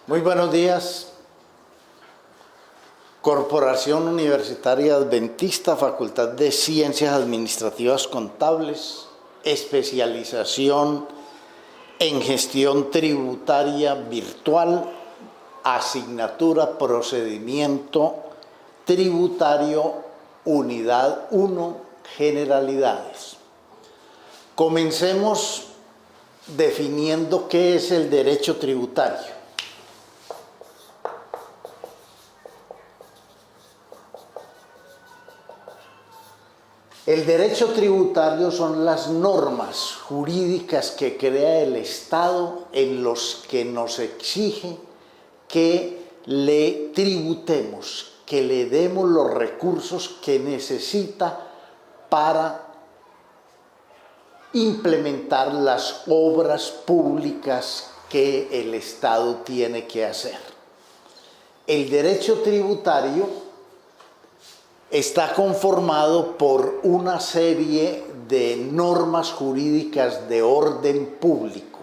Muy buenos días. Corporación Universitaria Adventista, Facultad de Ciencias Administrativas Contables, especialización en gestión tributaria virtual, asignatura procedimiento tributario, unidad 1, generalidades. Comencemos definiendo qué es el derecho tributario. El derecho tributario son las normas jurídicas que crea el Estado en los que nos exige que le tributemos, que le demos los recursos que necesita para implementar las obras públicas que el Estado tiene que hacer. El derecho tributario está conformado por una serie de normas jurídicas de orden público.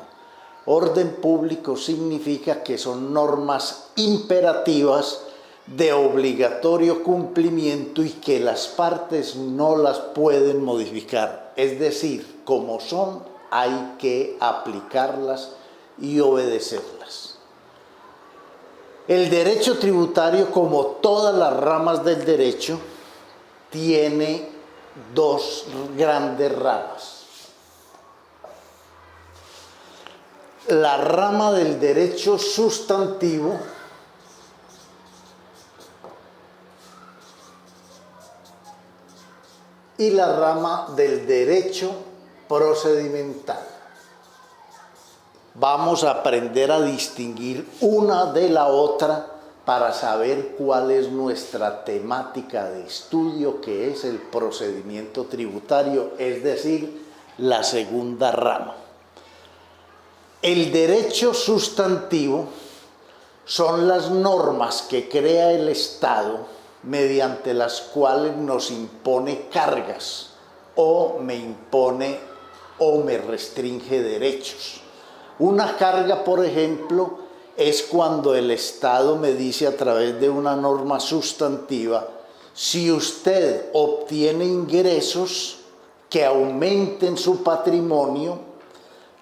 Orden público significa que son normas imperativas de obligatorio cumplimiento y que las partes no las pueden modificar. Es decir, como son, hay que aplicarlas y obedecerlas. El derecho tributario, como todas las ramas del derecho, tiene dos grandes ramas. La rama del derecho sustantivo y la rama del derecho procedimental. Vamos a aprender a distinguir una de la otra para saber cuál es nuestra temática de estudio, que es el procedimiento tributario, es decir, la segunda rama. El derecho sustantivo son las normas que crea el Estado mediante las cuales nos impone cargas o me impone o me restringe derechos. Una carga, por ejemplo, es cuando el Estado me dice a través de una norma sustantiva: si usted obtiene ingresos que aumenten su patrimonio,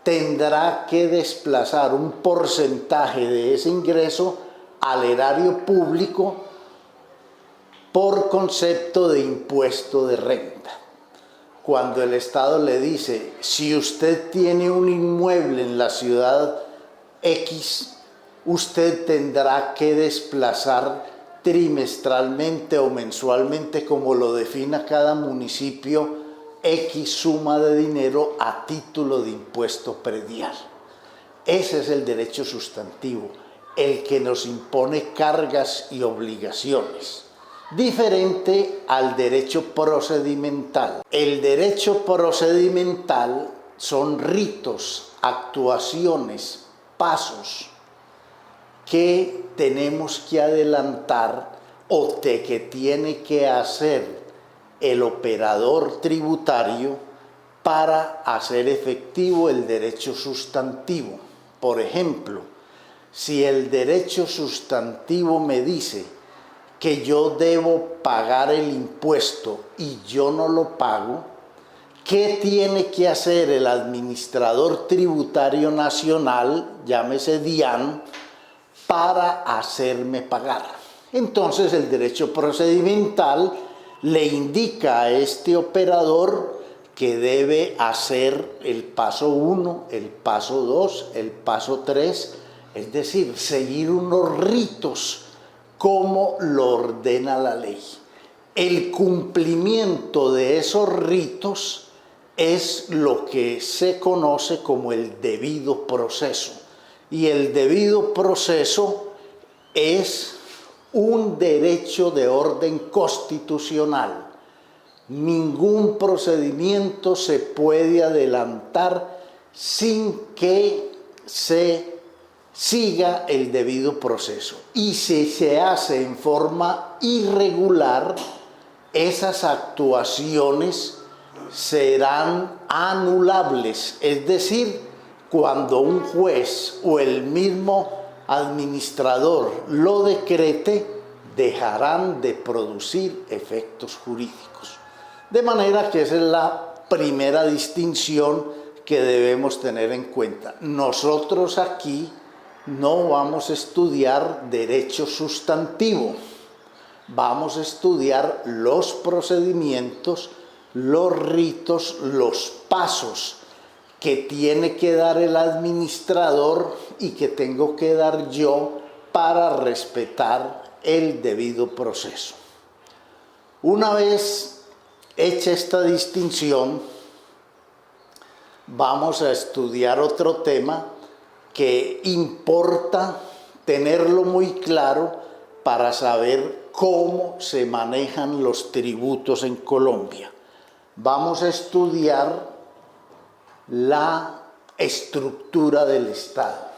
tendrá que desplazar un porcentaje de ese ingreso al erario público por concepto de impuesto de renta. Cuando el Estado le dice: si usted tiene un inmueble en la ciudad X, usted tendrá que desplazar trimestralmente o mensualmente, como lo defina cada municipio, X suma de dinero a título de impuesto predial. Ese es el derecho sustantivo, el que nos impone cargas y obligaciones. Diferente al derecho procedimental. El derecho procedimental son ritos, actuaciones, pasos que tenemos que adelantar o que tiene que hacer el operador tributario para hacer efectivo el derecho sustantivo. Por ejemplo, si el derecho sustantivo me dice que yo debo pagar el impuesto y yo no lo pago, ¿qué tiene que hacer el administrador tributario nacional, llámese DIAN, para hacerme pagar? Entonces el derecho procedimental le indica a este operador que debe hacer el paso 1, el paso 2, el paso 3, es decir, seguir unos ritos como lo ordena la ley. El cumplimiento de esos ritos es lo que se conoce como el debido proceso. Y el debido proceso es un derecho de orden constitucional. Ningún procedimiento se puede adelantar sin que se siga el debido proceso. Y si se hace en forma irregular, esas actuaciones serán anulables, es decir, cuando un juez o el mismo administrador lo decrete, dejarán de producir efectos jurídicos. De manera que esa es la primera distinción que debemos tener en cuenta. Nosotros aquí no vamos a estudiar derecho sustantivo, vamos a estudiar los procedimientos, los ritos, los pasos que tiene que dar el administrador y que tengo que dar yo para respetar el debido proceso. Una vez hecha esta distinción, vamos a estudiar otro tema que importa tenerlo muy claro para saber cómo se manejan los tributos en Colombia. Vamos a estudiar la estructura del Estado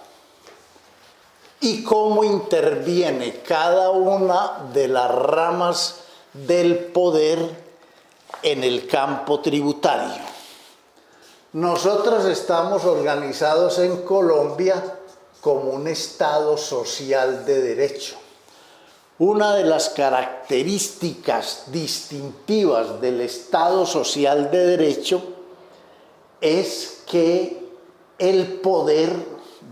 y cómo interviene cada una de las ramas del poder en el campo tributario. Nosotros estamos organizados en Colombia como un Estado social de derecho. Una de las características distintivas del Estado social de derecho es que el poder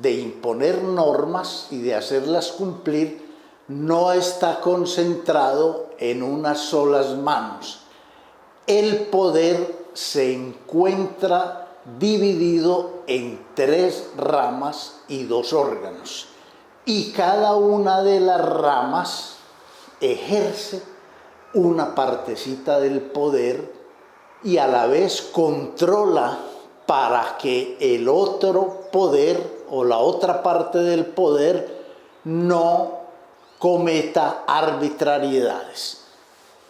de imponer normas y de hacerlas cumplir no está concentrado en unas solas manos. El poder se encuentra dividido en 3 ramas y 2 órganos, y cada una de las ramas ejerce una partecita del poder y a la vez controla para que el otro poder o la otra parte del poder no cometa arbitrariedades.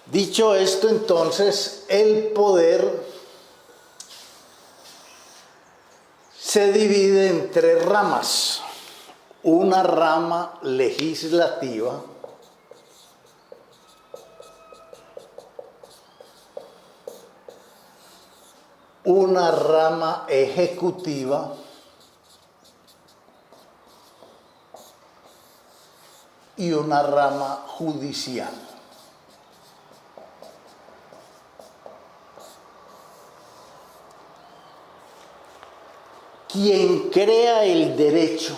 Dicho esto, entonces, el poder se divide en 3 ramas. Una rama legislativa, una rama ejecutiva y una rama judicial. Quien crea el derecho,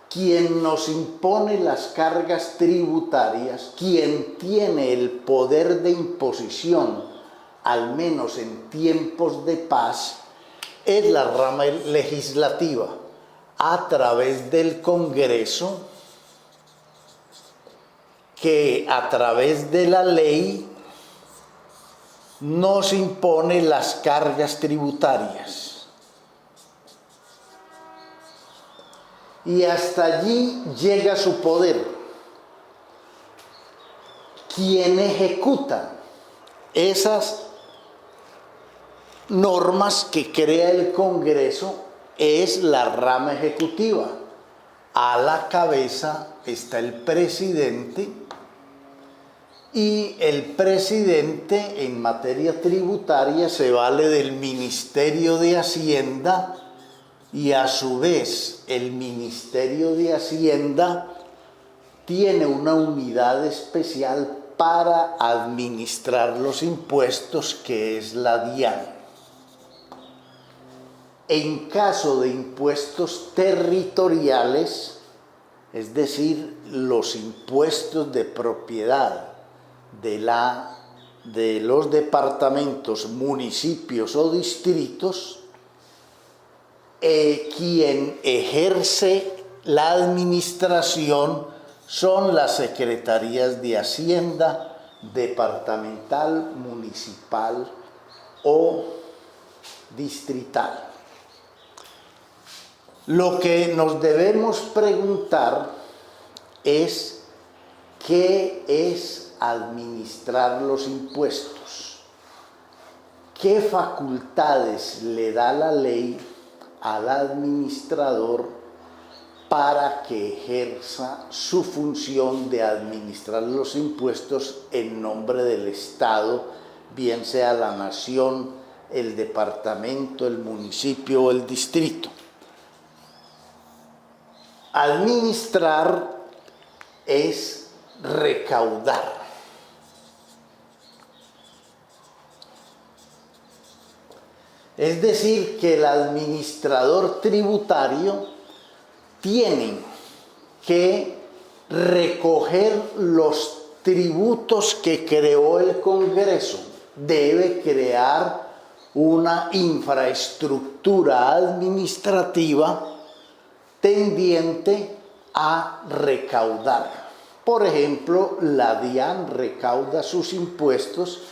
quien nos impone las cargas tributarias, quien tiene el poder de imposición, al menos en tiempos de paz, es la rama legislativa, a través del Congreso, que a través de la ley nos impone las cargas tributarias. Y hasta allí llega su poder. Quien ejecuta esas normas que crea el Congreso es la rama ejecutiva. A la cabeza está el presidente, y el presidente en materia tributaria se vale del Ministerio de Hacienda, y a su vez el Ministerio de Hacienda tiene una unidad especial para administrar los impuestos, que es la DIAN. En caso de impuestos territoriales, es decir, los impuestos de propiedad de los departamentos, municipios o distritos, quien ejerce la administración son las secretarías de Hacienda departamental, municipal o distrital. Lo que nos debemos preguntar es: ¿qué es administrar los impuestos? ¿Qué facultades le da la ley al administrador para que ejerza su función de administrar los impuestos en nombre del Estado, bien sea la nación, el departamento, el municipio o el distrito? Administrar es recaudar. Es decir, que el administrador tributario tiene que recoger los tributos que creó el Congreso, debe crear una infraestructura administrativa tendiente a recaudar. Por ejemplo, la DIAN recauda sus impuestos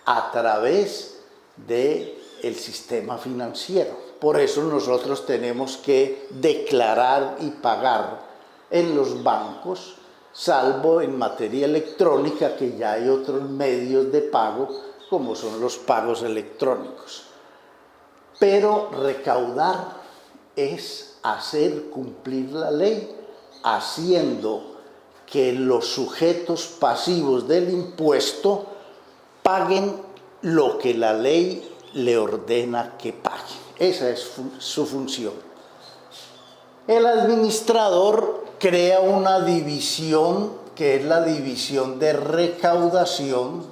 a través del sistema financiero. Por eso nosotros tenemos que declarar y pagar en los bancos, salvo en materia electrónica, que ya hay otros medios de pago, como son los pagos electrónicos. Pero recaudar es hacer cumplir la ley, haciendo que los sujetos pasivos del impuesto paguen lo que la ley le ordena que pague. Esa es su función. El administrador crea una división, que es la división de recaudación,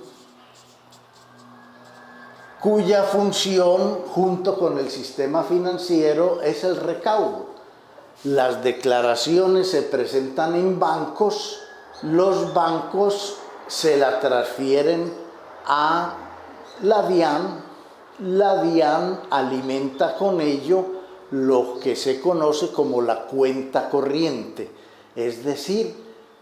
cuya función, junto con el sistema financiero, es el recaudo. Las declaraciones se presentan en bancos, los bancos se la transfieren a la DIAN alimenta con ello lo que se conoce como la cuenta corriente, es decir,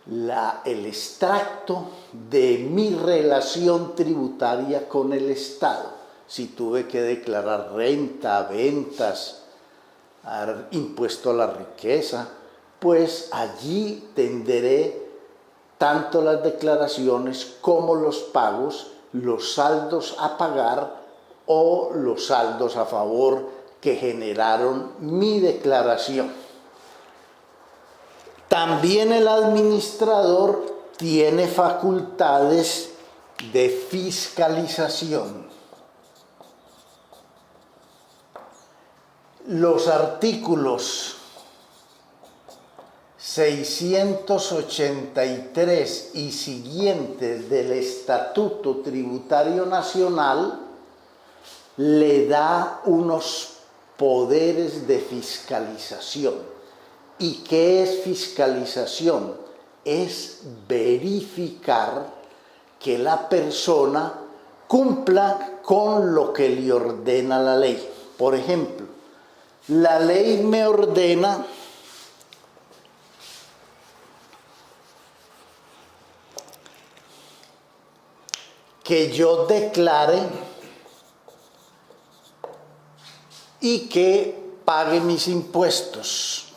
el extracto de mi relación tributaria con el Estado. Si tuve que declarar renta, ventas, impuesto a la riqueza, pues allí tendré tanto las declaraciones como los pagos, los saldos a pagar o los saldos a favor que generaron mi declaración. También el administrador tiene facultades de fiscalización. Los artículos 683 y siguientes del Estatuto Tributario Nacional le da unos poderes de fiscalización. ¿Y qué es fiscalización? Es verificar que la persona cumpla con lo que le ordena la ley. Por ejemplo, la ley me ordena que yo declare y que pague mis impuestos,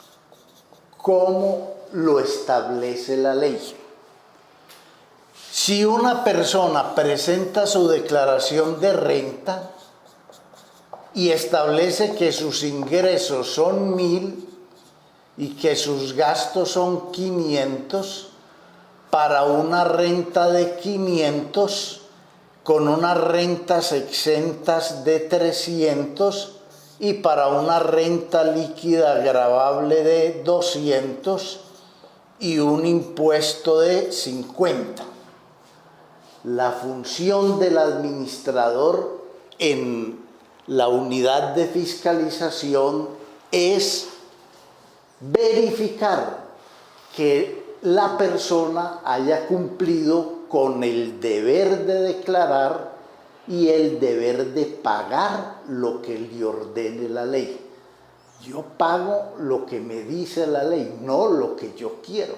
como lo establece la ley. Si una persona presenta su declaración de renta y establece que sus ingresos son 1.000 y que sus gastos son 500, para una renta de 500, con unas rentas exentas de 300, y para una renta líquida gravable de 200 y un impuesto de 50. La función del administrador en la unidad de fiscalización es verificar que la persona haya cumplido con el deber de declarar y el deber de pagar lo que le ordene la ley. Yo pago lo que me dice la ley, no lo que yo quiero.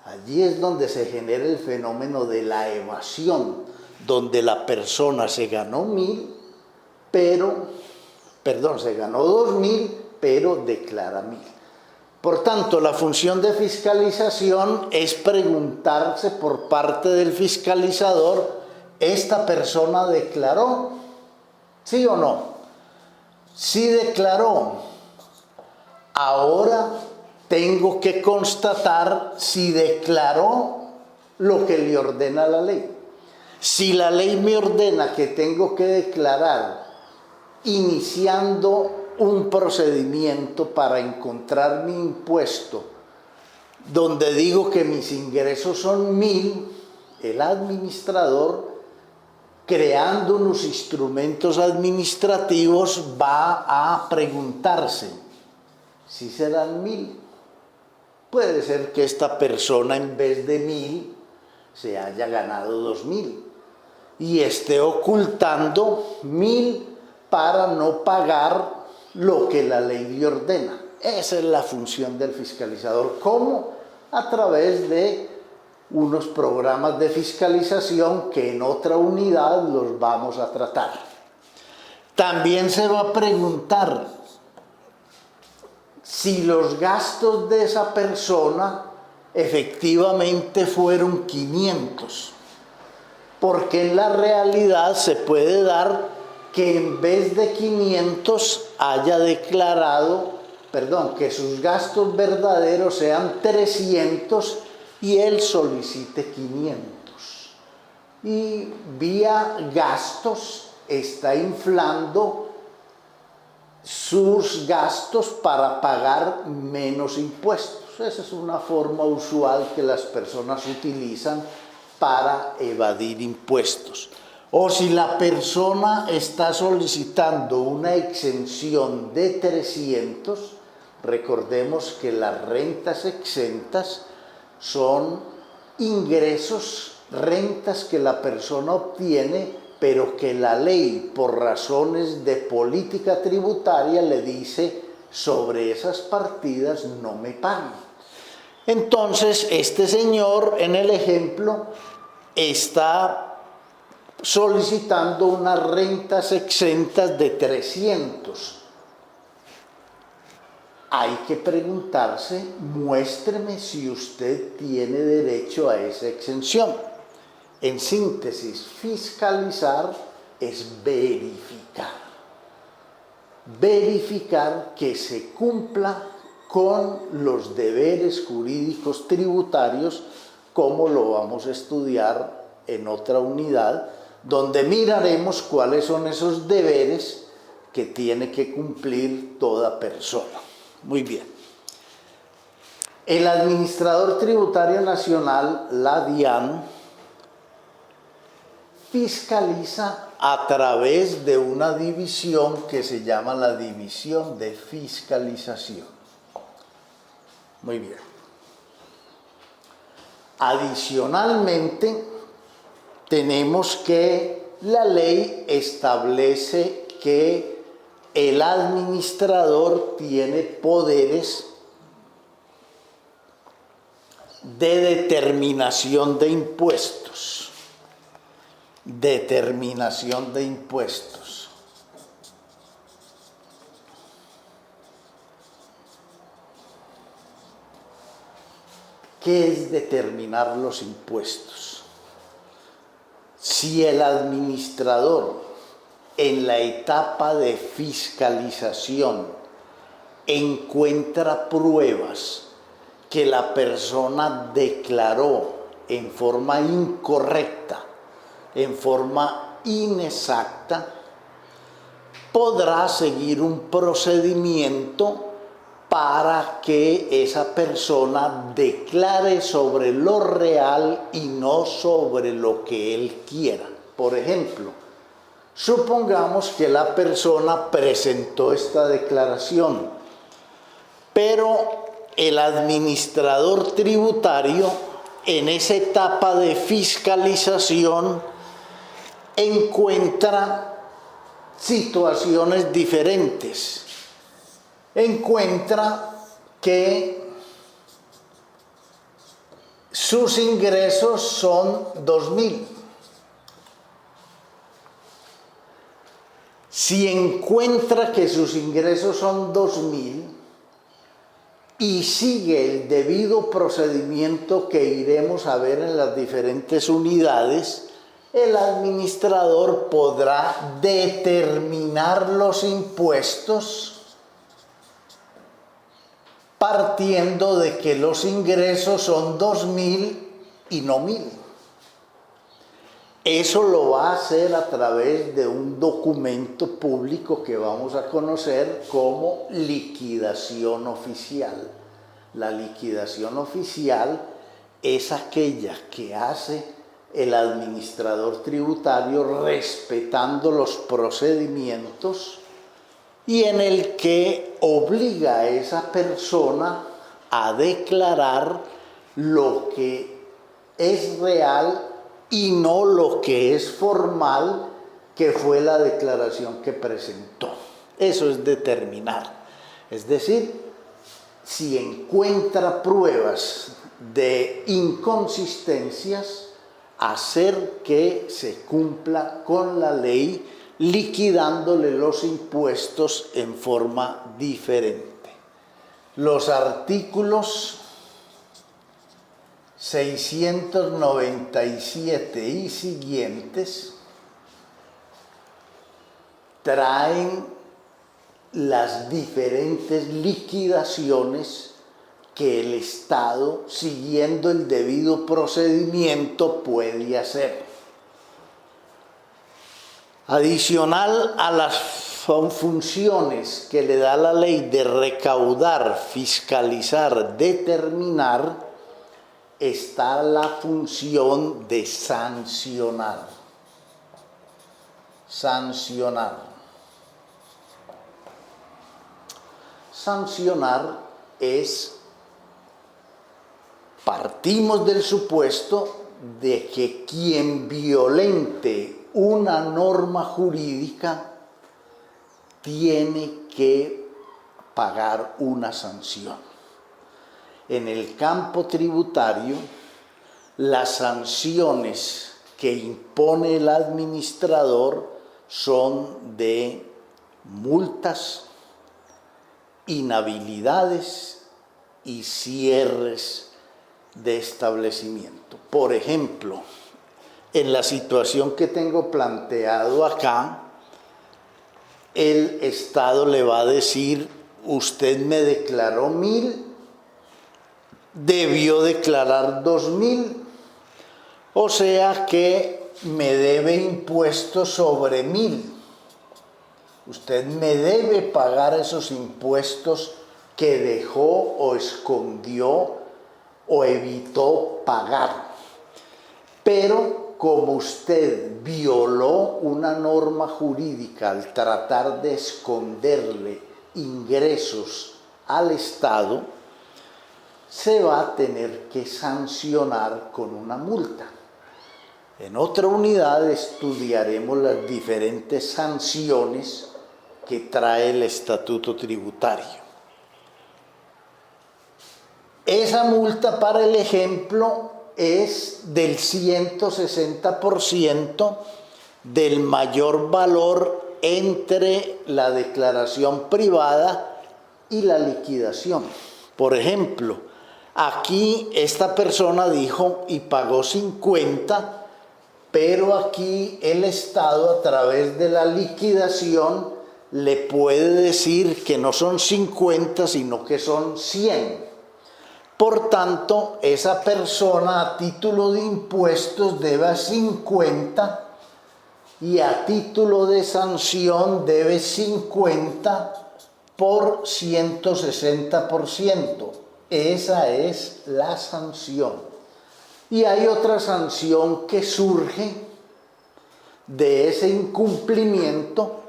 Allí es donde se genera el fenómeno de la evasión, donde la persona se ganó 1.000, se ganó 2.000, pero declara 1.000. Por tanto, la función de fiscalización es preguntarse por parte del fiscalizador: ¿esta persona declaró? ¿Sí o no? Si declaró, ahora tengo que constatar si declaró lo que le ordena la ley. Si la ley me ordena que tengo que declarar iniciando un procedimiento para encontrar mi impuesto donde digo que mis ingresos son 1000, el administrador, creando unos instrumentos administrativos, va a preguntarse si serán 1000. Puede ser que esta persona en vez de 1000 se haya ganado 2000 y esté ocultando 1000 para no pagar lo que la ley le ordena. Esa es la función del fiscalizador. ¿Cómo? A través de unos programas de fiscalización que en otra unidad los vamos a tratar. También se va a preguntar si los gastos de esa persona efectivamente fueron 500, porque en la realidad se puede dar que en vez de 500 haya declarado, que sus gastos verdaderos sean 300 y él solicite 500. Y vía gastos está inflando sus gastos para pagar menos impuestos. Esa es una forma usual que las personas utilizan para evadir impuestos. O si la persona está solicitando una exención de 300, recordemos que las rentas exentas son ingresos, rentas que la persona obtiene, pero que la ley, por razones de política tributaria, le dice: sobre esas partidas no me pagan. Entonces, este señor, en el ejemplo, está solicitando unas rentas exentas de 300. Hay que preguntarse: muéstreme si usted tiene derecho a esa exención. En síntesis, fiscalizar es verificar. Verificar que se cumpla con los deberes jurídicos tributarios, como lo vamos a estudiar en otra unidad, donde miraremos cuáles son esos deberes que tiene que cumplir toda persona. Muy bien. El Administrador Tributario Nacional, la DIAN, fiscaliza a través de una división que se llama la División de Fiscalización. Muy bien. Adicionalmente, tenemos que la ley establece que el administrador tiene poderes de determinación de impuestos. Determinación de impuestos. ¿Qué es determinar los impuestos? Si el administrador en la etapa de fiscalización encuentra pruebas que la persona declaró en forma incorrecta, en forma inexacta, podrá seguir un procedimiento para que esa persona declare sobre lo real y no sobre lo que él quiera. Por ejemplo, supongamos que la persona presentó esta declaración, pero el administrador tributario en esa etapa de fiscalización encuentra situaciones diferentes. Encuentra que sus ingresos son 2000. Si encuentra que sus ingresos son 2000 y sigue el debido procedimiento que iremos a ver en las diferentes unidades, el administrador podrá determinar los impuestos partiendo de que los ingresos son 2000 y no 1000. Eso lo va a hacer a través de un documento público que vamos a conocer como liquidación oficial. La liquidación oficial es aquella que hace el administrador tributario respetando los procedimientos y en el que obliga a esa persona a declarar lo que es real y no lo que es formal, que fue la declaración que presentó. Eso es determinar. Es decir, si encuentra pruebas de inconsistencias, hacer que se cumpla con la ley, liquidándole los impuestos en forma diferente. Los artículos 697 y siguientes traen las diferentes liquidaciones que el Estado, siguiendo el debido procedimiento, puede hacer. Adicional a las funciones que le da la ley de recaudar, fiscalizar, determinar, está la función de sancionar. Sancionar es, partimos del supuesto de que quien violente una norma jurídica tiene que pagar una sanción. En el campo tributario, las sanciones que impone el administrador son de multas, inhabilidades y cierres de establecimiento. Por ejemplo, en la situación que tengo planteado acá, el Estado le va a decir: usted me declaró 1.000, debió declarar 2.000, o sea que me debe impuestos sobre 1.000. Usted me debe pagar esos impuestos que dejó o escondió o evitó pagar. Pero como usted violó una norma jurídica al tratar de esconderle ingresos al Estado, se va a tener que sancionar con una multa. En otra unidad estudiaremos las diferentes sanciones que trae el Estatuto Tributario. Esa multa, para el ejemplo, es del 160% del mayor valor entre la declaración privada y la liquidación. Por ejemplo, aquí esta persona dijo y pagó 50, pero aquí el Estado, a través de la liquidación, le puede decir que no son 50, sino que son 100. Por tanto, esa persona a título de impuestos debe 50 y a título de sanción debe 50 por 160%. Esa es la sanción. Y hay otra sanción que surge de ese incumplimiento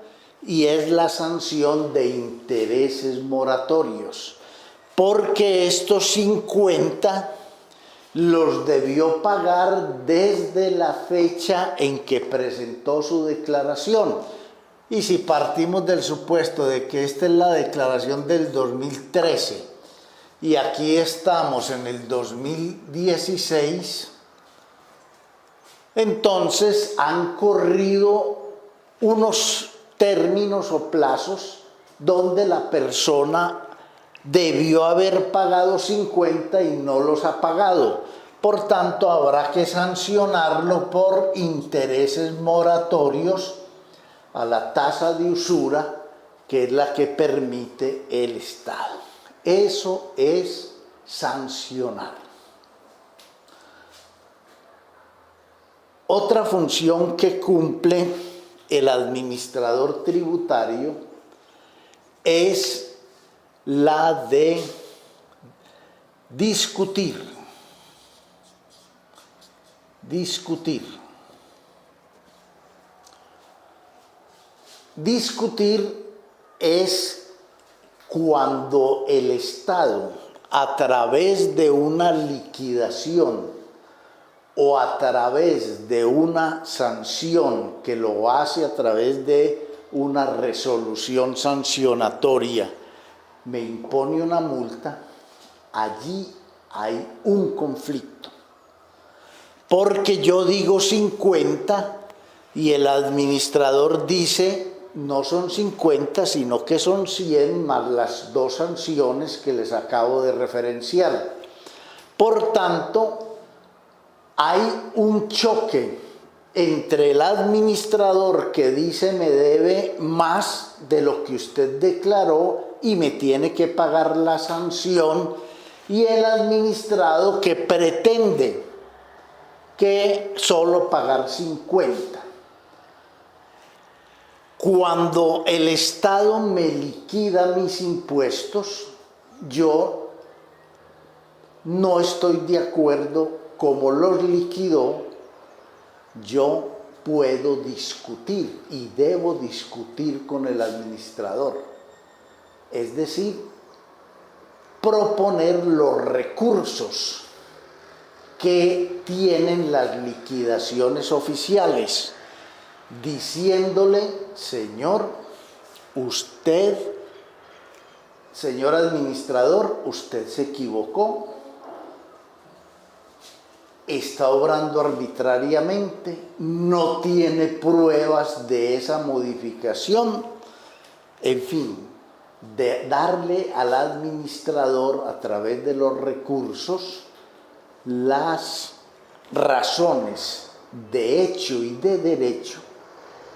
y es la sanción de intereses moratorios, porque estos 50 los debió pagar desde la fecha en que presentó su declaración. Y si partimos del supuesto de que esta es la declaración del 2013 y aquí estamos en el 2016, entonces han corrido unos términos o plazos donde la persona debió haber pagado 50 y no los ha pagado. Por tanto, habrá que sancionarlo por intereses moratorios a la tasa de usura, que es la que permite el Estado. Eso es sancionar. Otra función que cumple el administrador tributario es la de Discutir. Discutir. Discutir es cuando el Estado, a través de una liquidación o a través de una sanción que lo hace a través de una resolución sancionatoria, me impone una multa, allí hay un conflicto. Porque yo digo 50 y el administrador dice no son 50, sino que son 100 más las dos sanciones que les acabo de referenciar. Por tanto, hay un choque entre el administrador que dice me debe más de lo que usted declaró y me tiene que pagar la sanción, y el administrado que pretende que solo pagar 50. Cuando el Estado me liquida mis impuestos, yo no estoy de acuerdo como los liquidó, yo puedo discutir y debo discutir con el administrador. Es decir, proponer los recursos que tienen las liquidaciones oficiales, diciéndole, señor, usted, señor administrador, usted se equivocó, está obrando arbitrariamente, no tiene pruebas de esa modificación, en fin, de darle al administrador a través de los recursos las razones de hecho y de derecho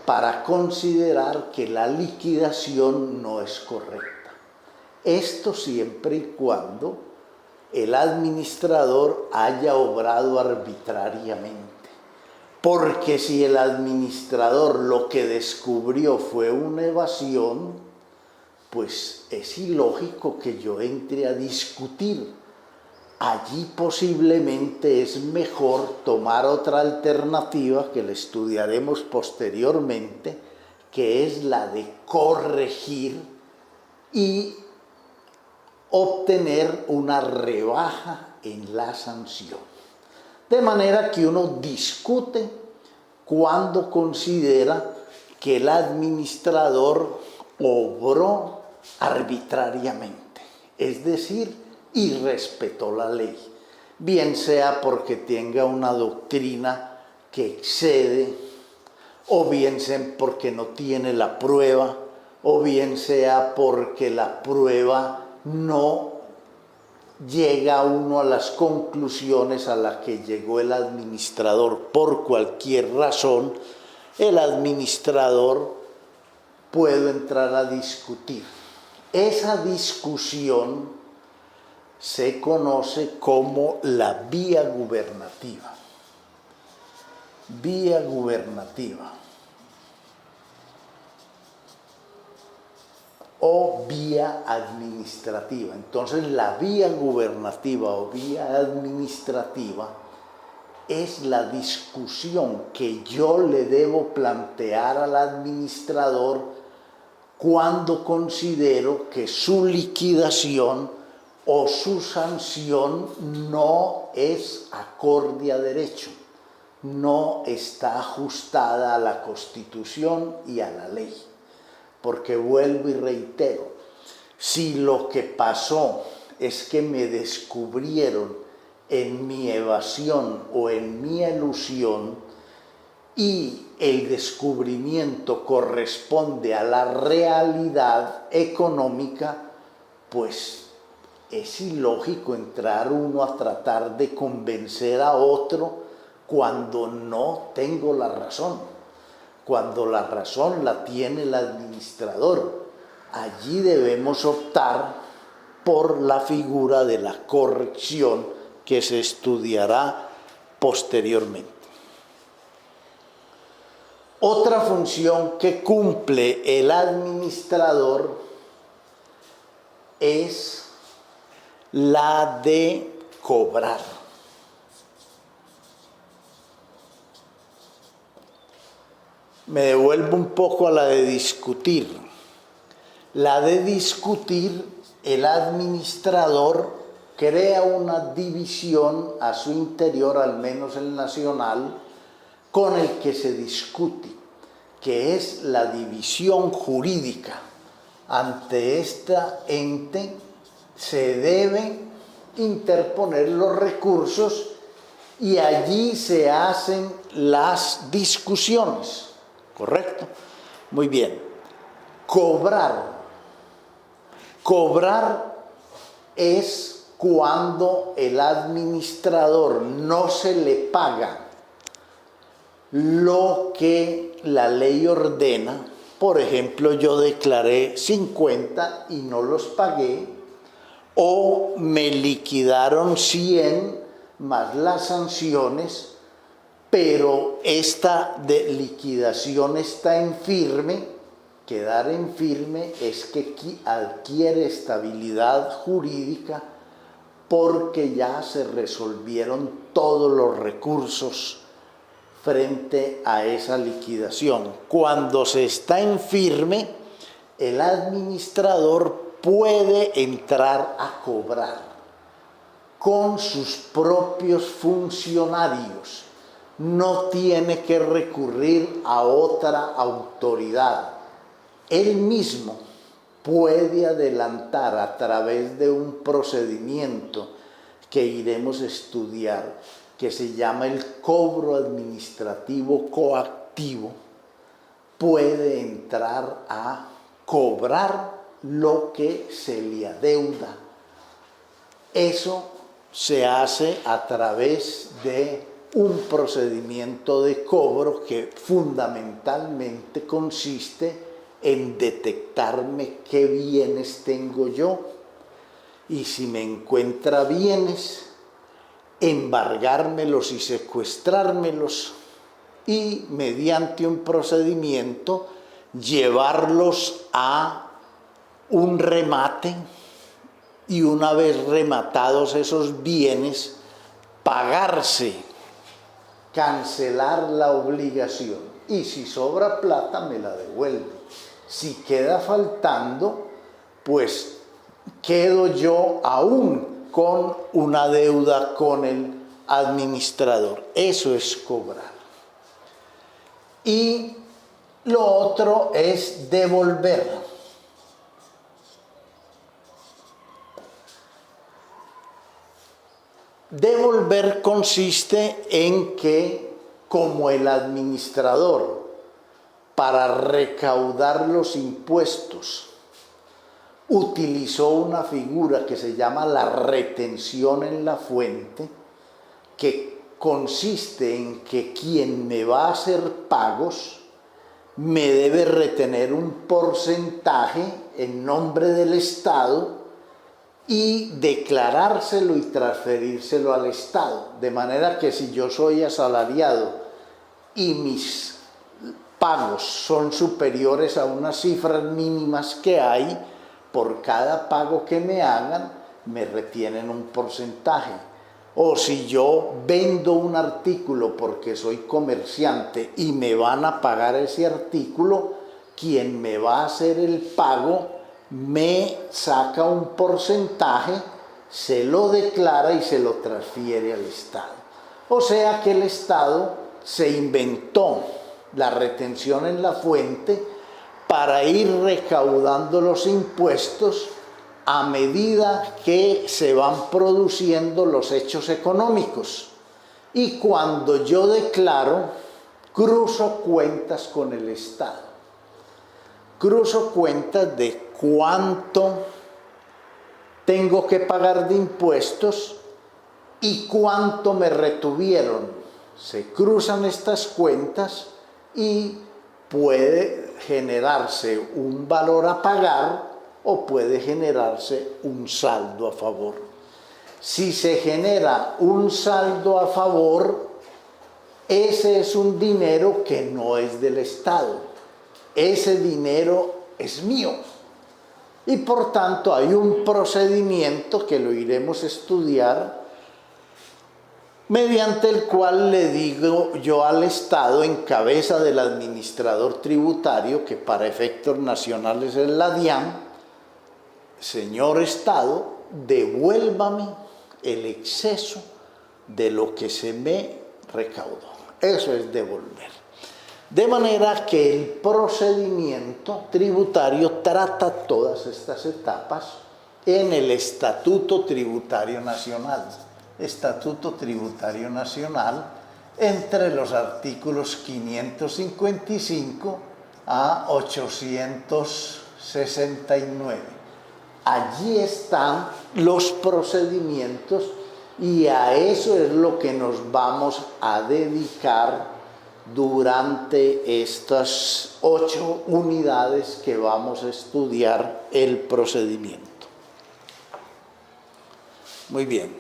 para considerar que la liquidación no es correcta. Esto siempre y cuando el administrador haya obrado arbitrariamente. Porque si el administrador lo que descubrió fue una evasión, pues es ilógico que yo entre a discutir. Allí posiblemente es mejor tomar otra alternativa que la estudiaremos posteriormente, que es la de corregir y obtener una rebaja en la sanción. De manera que uno discute cuando considera que el administrador obró arbitrariamente, es decir, y respetó la ley, bien sea porque tenga una doctrina que excede, o bien sea porque no tiene la prueba, o bien sea porque la prueba no llega uno a las conclusiones a las que llegó el administrador. Por cualquier razón, el administrador puede entrar a discutir. Esa discusión se conoce como la vía gubernativa. Vía gubernativa o vía administrativa. Entonces, la vía gubernativa o vía administrativa es la discusión que yo le debo plantear al administrador cuando considero que su liquidación o su sanción no es acorde a derecho, no está ajustada a la Constitución y a la ley. Porque vuelvo y reitero, si lo que pasó es que me descubrieron en mi evasión o en mi elusión y el descubrimiento corresponde a la realidad económica, pues es ilógico entrar uno a tratar de convencer a otro cuando no tengo la razón, cuando la razón la tiene el administrador. Allí debemos optar por la figura de la corrección que se estudiará posteriormente. Otra función que cumple el administrador es la de cobrar. Me devuelvo un poco a la de discutir. La de discutir, el administrador crea una división a su interior, al menos el nacional, con el que se discute, que es la división jurídica. Ante esta ente se deben interponer los recursos y allí se hacen las discusiones. ¿Correcto? Muy bien. Cobrar. Cobrar es cuando el administrador no se le paga lo que la ley ordena. Por ejemplo, yo declaré 50 y no los pagué, o me liquidaron 100 más las sanciones, pero esta de liquidación está en firme. Quedar en firme es que adquiere estabilidad jurídica porque ya se resolvieron todos los recursos frente a esa liquidación. Cuando se está en firme, el administrador puede entrar a cobrar con sus propios funcionarios. No tiene que recurrir a otra autoridad. Él mismo puede adelantar a través de un procedimiento que iremos a estudiar, que se llama el cobro administrativo coactivo, puede entrar a cobrar lo que se le adeuda. Eso se hace a través de un procedimiento de cobro que fundamentalmente consiste en detectarme qué bienes tengo yo, y si me encuentra bienes, embargármelos y secuestrármelos, y mediante un procedimiento llevarlos a un remate, y una vez rematados esos bienes, pagarse, cancelar la obligación, y si sobra plata me la devuelve. Si queda faltando, pues quedo yo aún con una deuda con el administrador. Eso es cobrar. Y lo otro es devolver. Devolver consiste en que, como el administrador, para recaudar los impuestos, utilizó una figura que se llama la retención en la fuente, que consiste en que quien me va a hacer pagos me debe retener un porcentaje en nombre del Estado y declarárselo y transferírselo al Estado. De manera que si yo soy asalariado y mis pagos son superiores a unas cifras mínimas que hay, por cada pago que me hagan, me retienen un porcentaje. O si yo vendo un artículo porque soy comerciante y me van a pagar ese artículo, quien me va a hacer el pago me saca un porcentaje, se lo declara y se lo transfiere al Estado. O sea que el Estado se inventó la retención en la fuente para ir recaudando los impuestos a medida que se van produciendo los hechos económicos. Y cuando yo declaro, cruzo cuentas con el Estado. Cruzo cuentas de cuánto tengo que pagar de impuestos y cuánto me retuvieron. Se cruzan estas cuentas y puede generarse un valor a pagar o puede generarse un saldo a favor. Si se genera un saldo a favor, ese es un dinero que no es del Estado. Ese dinero es mío. Y por tanto hay un procedimiento que lo iremos a estudiar, mediante el cual le digo yo al Estado, en cabeza del administrador tributario, que para efectos nacionales es la DIAN: señor Estado, devuélvame el exceso de lo que se me recaudó. Eso es devolver. De manera que el procedimiento tributario trata todas estas etapas en el Estatuto Tributario Nacional. Estatuto Tributario Nacional, entre los artículos 555 a 869. Allí están los procedimientos y a eso es lo que nos vamos a dedicar durante estas 8 unidades que vamos a estudiar el procedimiento. Muy bien.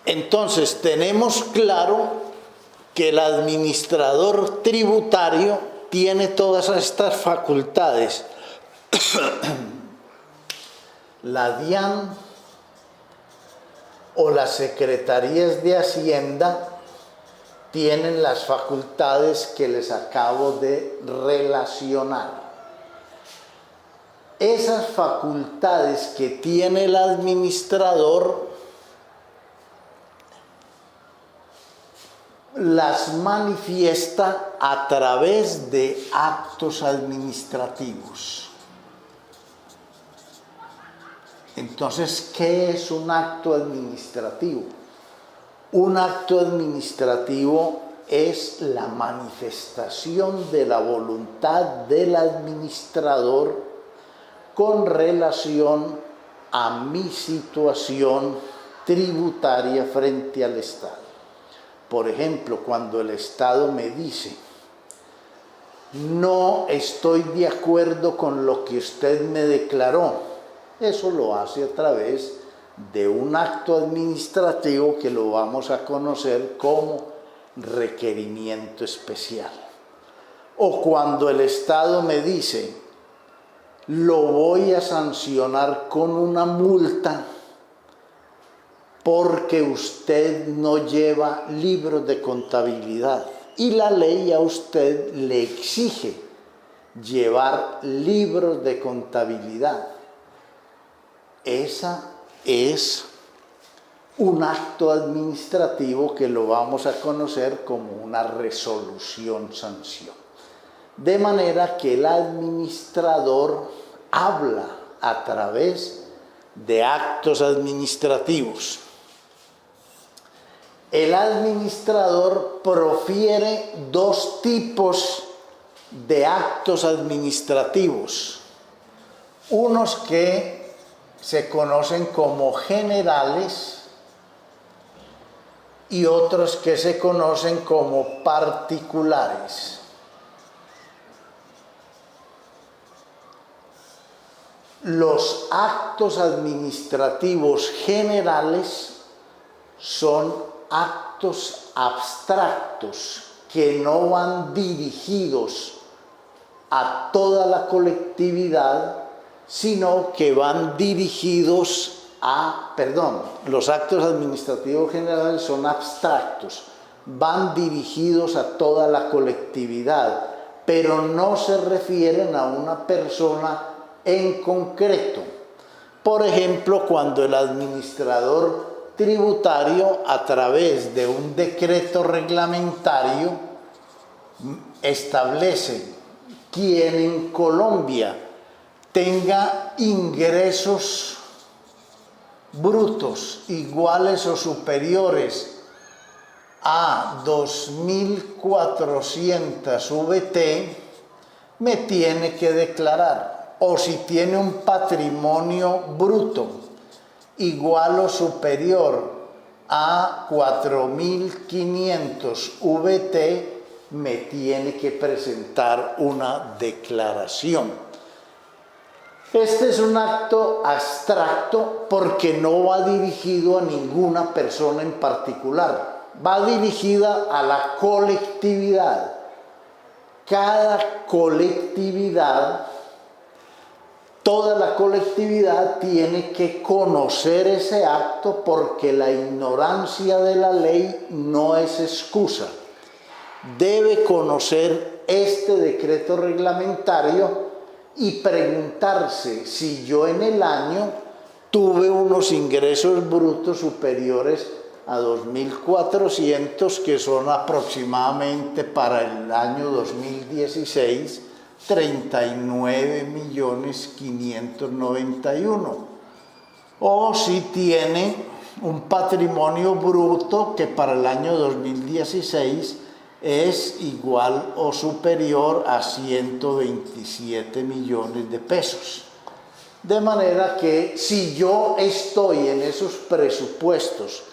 Entonces, tenemos claro que el administrador tributario tiene todas estas facultades. La DIAN o las secretarías de Hacienda tienen las facultades que les acabo de relacionar. Esas facultades que tiene el administrador las manifiesta a través de actos administrativos. Entonces, ¿qué es un acto administrativo? Un acto administrativo es la manifestación de la voluntad del administrador con relación a mi situación tributaria frente al Estado. Por ejemplo, cuando el Estado me dice: no estoy de acuerdo con lo que usted me declaró, eso lo hace a través de un acto administrativo que lo vamos a conocer como requerimiento especial. O cuando el Estado me dice: lo voy a sancionar con una multa porque usted no lleva libros de contabilidad, y la ley a usted le exige llevar libros de contabilidad. Esa es un acto administrativo que lo vamos a conocer como una resolución sanción. De manera que el administrador habla a través de actos administrativos. El administrador profiere 2 tipos de actos administrativos. Unos que se conocen como generales y otros que se conocen como particulares. Los actos administrativos generales son actos abstractos que no van dirigidos a toda la colectividad, sino que van dirigidos los actos administrativos generales son abstractos, van dirigidos a toda la colectividad, pero no se refieren a una persona en concreto. Por ejemplo, cuando el administrador tributario, a través de un decreto reglamentario, establece: quien en Colombia tenga ingresos brutos iguales o superiores a 2.400 VT, me tiene que declarar. O si tiene un patrimonio bruto igual o superior a 4.500 VT, me tiene que presentar una declaración. Este es un acto abstracto porque no va dirigido a ninguna persona en particular, va dirigida a la colectividad. cada colectividad, toda la colectividad tiene que conocer ese acto, porque la ignorancia de la ley no es excusa. Debe conocer este decreto reglamentario y preguntarse si yo en el año tuve unos ingresos brutos superiores a 2.400, que son aproximadamente para el año 2016 39.591.000, o si tiene un patrimonio bruto que para el año 2016 es igual o superior a 127 millones de pesos. De manera que si yo estoy en esos presupuestos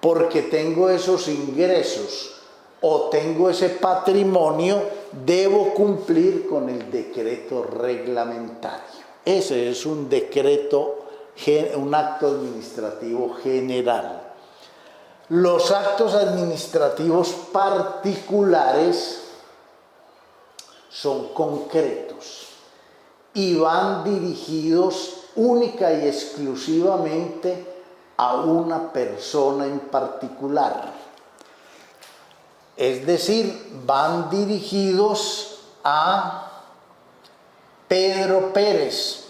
porque tengo esos ingresos o tengo ese patrimonio, debo cumplir con el decreto reglamentario. Ese es un decreto, un acto administrativo general. Los actos administrativos particulares son concretos y van dirigidos única y exclusivamente a una persona en particular. Es decir, van dirigidos a Pedro Pérez.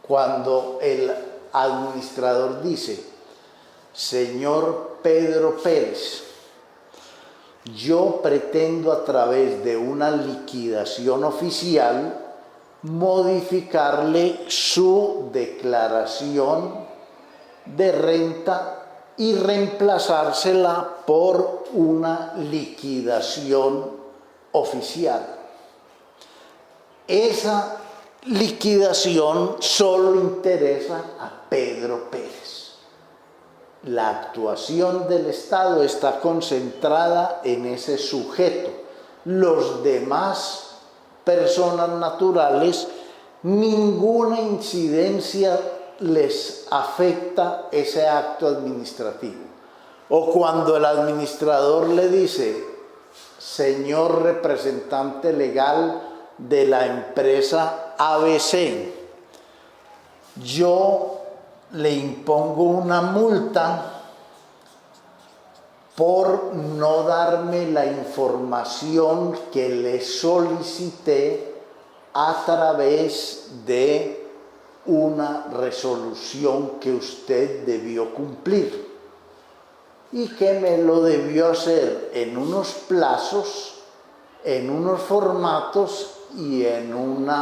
Cuando el administrador dice: señor Pedro Pérez, yo pretendo a través de una liquidación oficial modificarle su declaración de renta y reemplazársela por una liquidación oficial. Esa liquidación solo interesa a Pedro Pérez. La actuación del Estado está concentrada en ese sujeto. Los demás personas naturales, ninguna incidencia les afecta ese acto administrativo. O cuando el administrador le dice: señor representante legal de la empresa ABC, yo le impongo una multa por no darme la información que le solicité a través de una resolución que usted debió cumplir y que me lo debió hacer en unos plazos, en unos formatos y en un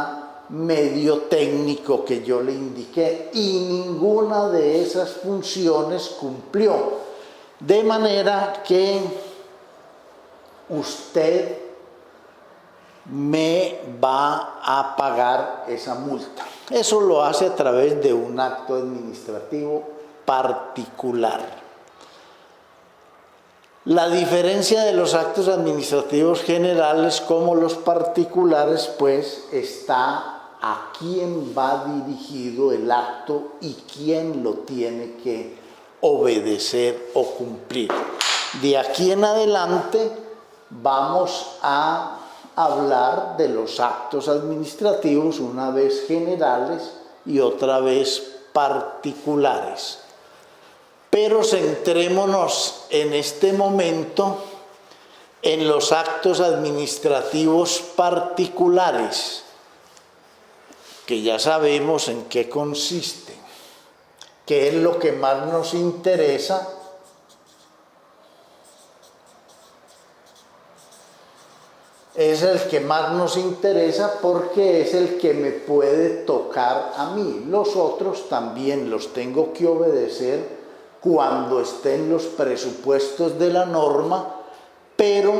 medio técnico que yo le indiqué, y ninguna de esas funciones cumplió. De manera que usted me va a pagar esa multa. Eso lo hace a través de un acto administrativo particular. La diferencia de los actos administrativos generales como los particulares, pues, está a quién va dirigido el acto y quién lo tiene que obedecer o cumplir. De aquí en adelante vamos a hablar de los actos administrativos, una vez generales y otra vez particulares. Pero centrémonos en este momento en los actos administrativos particulares, que ya sabemos en qué consisten, qué es lo que más nos interesa. Es el que más nos interesa porque es el que me puede tocar a mí. Los otros también los tengo que obedecer cuando estén los presupuestos de la norma, pero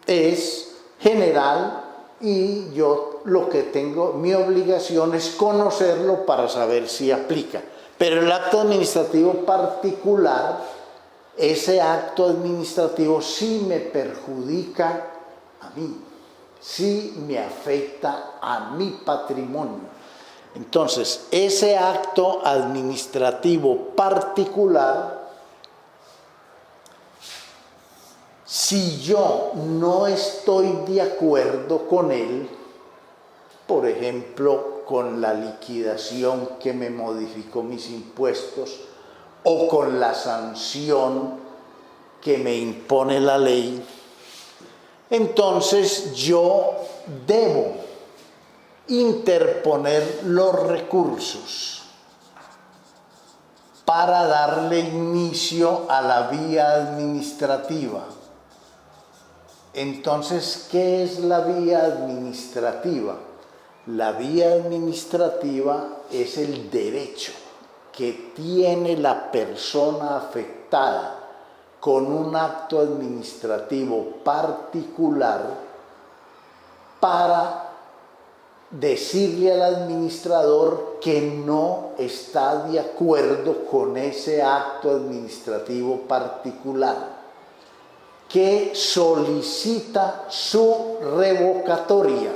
es general y yo lo que tengo, mi obligación es conocerlo para saber si aplica. Pero el acto administrativo particular, ese acto administrativo sí me perjudica a mí, sí me afecta a mi patrimonio. Entonces, ese acto administrativo particular Si yo no estoy de acuerdo con él, por ejemplo, con la liquidación que me modificó mis impuestos o con la sanción que me impone la ley, entonces yo debo interponer los recursos para darle inicio a la vía administrativa. Entonces, ¿qué es la vía administrativa? La vía administrativa es el derecho que tiene la persona afectada con un acto administrativo particular para decirle al administrador que no está de acuerdo con ese acto administrativo particular, que solicita su revocatoria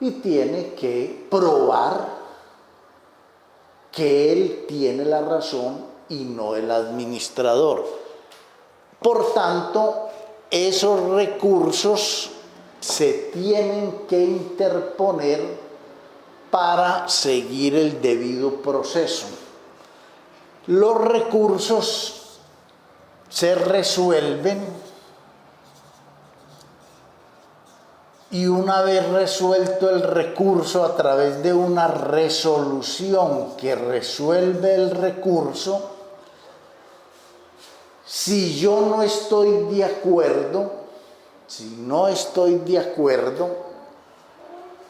y tiene que probar que él tiene la razón y no el administrador. Por tanto, esos recursos se tienen que interponer para seguir el debido proceso. Los recursos se resuelven y una vez resuelto el recurso a través de una resolución que resuelve el recurso, si yo no estoy de acuerdo,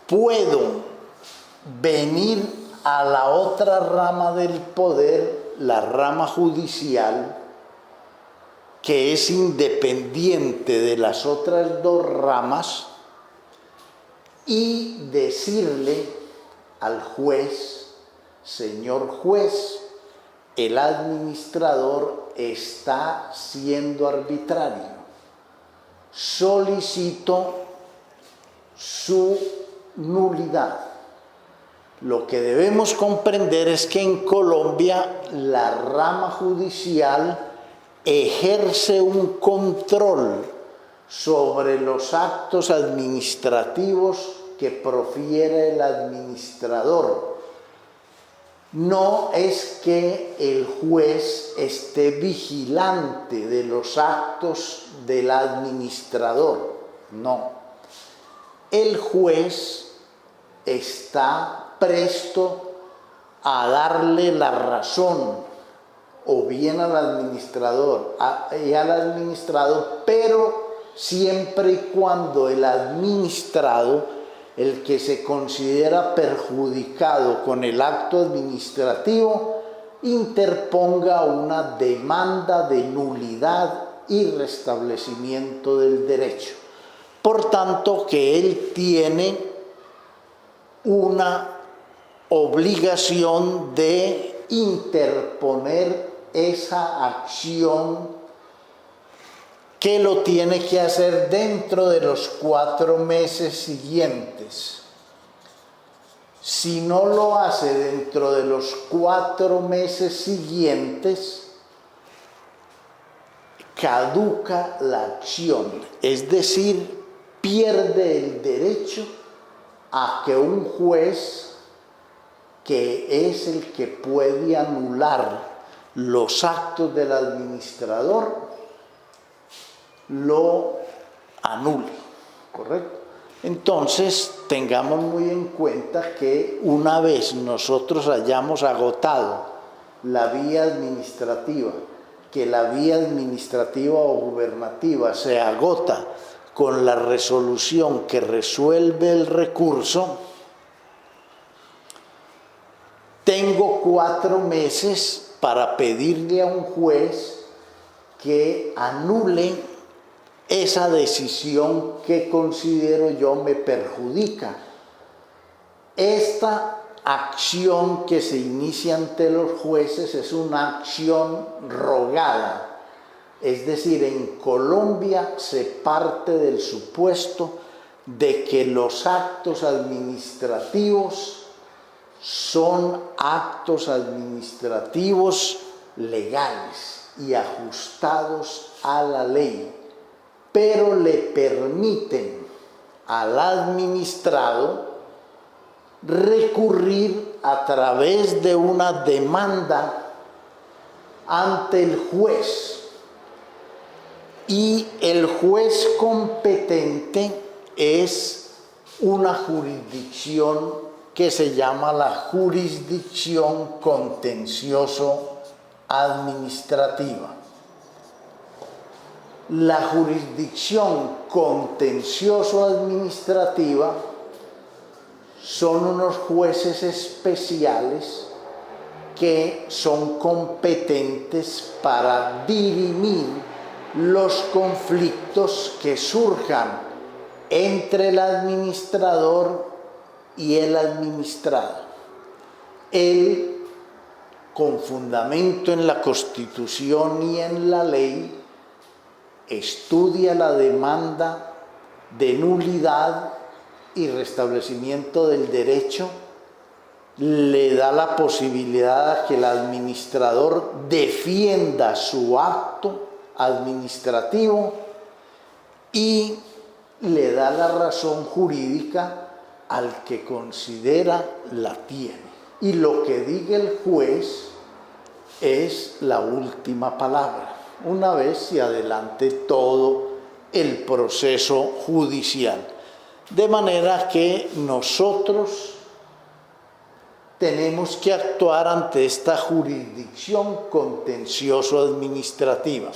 puedo venir a la otra rama del poder, la rama judicial, que es independiente de las otras dos ramas, y decirle al juez: señor juez, el administrador está siendo arbitrario, solicito su nulidad. Lo que debemos comprender es que en Colombia la rama judicial ejerce un control sobre los actos administrativos que profiere el administrador. No es que el juez esté vigilante de los actos del administrador, no. El juez está presto a darle la razón o bien al administrador y al administrado, pero siempre y cuando el administrado, el que se considera perjudicado con el acto administrativo, interponga una demanda de nulidad y restablecimiento del derecho. Por tanto, que él tiene una obligación de interponer esa acción, que lo tiene que hacer dentro de los 4 meses siguientes. Si no lo hace dentro de los 4 meses siguientes, caduca la acción, es decir, pierde el derecho a que un juez, que es el que puede anular los actos del administrador, lo anule, ¿correcto? Entonces, tengamos muy en cuenta que una vez nosotros hayamos agotado la vía administrativa, que la vía administrativa o gubernativa se agota con la resolución que resuelve el recurso, tengo 4 meses para pedirle a un juez que anule esa decisión que considero yo me perjudica. Esta acción que se inicia ante los jueces es una acción rogada. Es decir, en Colombia se parte del supuesto de que los actos administrativos son actos administrativos legales y ajustados a la ley. pero le permiten al administrado recurrir a través de una demanda ante el juez. Y el juez competente es una jurisdicción que se llama la jurisdicción contencioso administrativa. La jurisdicción contencioso administrativa son unos jueces especiales que son competentes para dirimir los conflictos que surjan entre el administrador y el administrado. Él, con fundamento en la Constitución y en la ley, estudia la demanda de nulidad y restablecimiento del derecho, le da la posibilidad a que el administrador defienda su acto administrativo y le da la razón jurídica al que considera la tiene. Y lo que diga el juez es la última palabra, una vez se adelante todo el proceso judicial. De manera que nosotros tenemos que actuar ante esta jurisdicción contencioso-administrativa.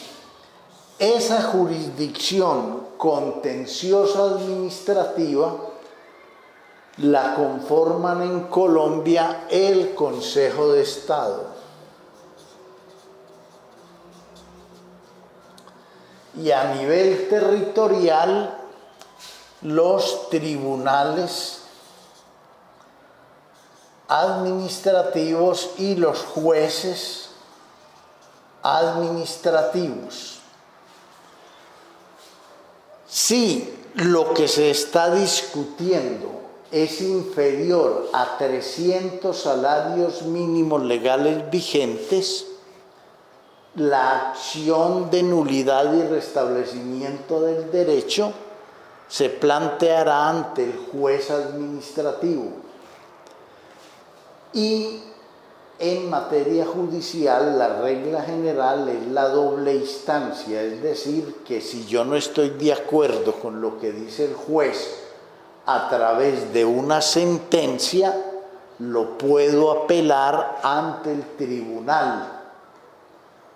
Esa jurisdicción contencioso-administrativa la conforman en Colombia el Consejo de Estado y a nivel territorial los tribunales administrativos y los jueces administrativos. Si lo que se está discutiendo es inferior a 300 salarios mínimos legales vigentes, la acción de nulidad y restablecimiento del derecho se planteará ante el juez administrativo. Y en materia judicial la regla general es la doble instancia, es decir, que si yo no estoy de acuerdo con lo que dice el juez a través de una sentencia, lo puedo apelar ante el tribunal.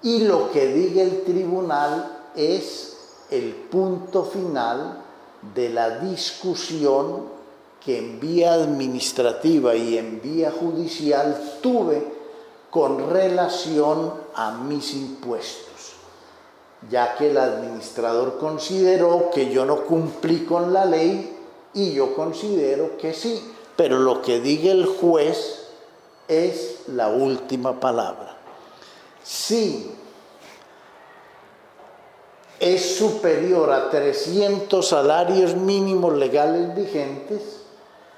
Y lo que diga el tribunal es el punto final de la discusión que en vía administrativa y en vía judicial tuve con relación a mis impuestos, ya que el administrador consideró que yo no cumplí con la ley y yo considero que sí, pero lo que diga el juez es la última palabra. Si es superior a 300 salarios mínimos legales vigentes,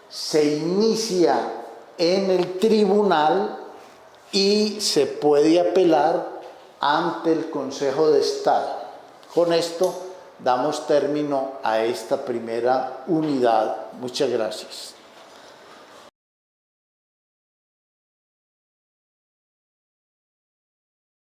se inicia en el tribunal y se puede apelar ante el Consejo de Estado. Con esto damos término a esta primera unidad. Muchas gracias.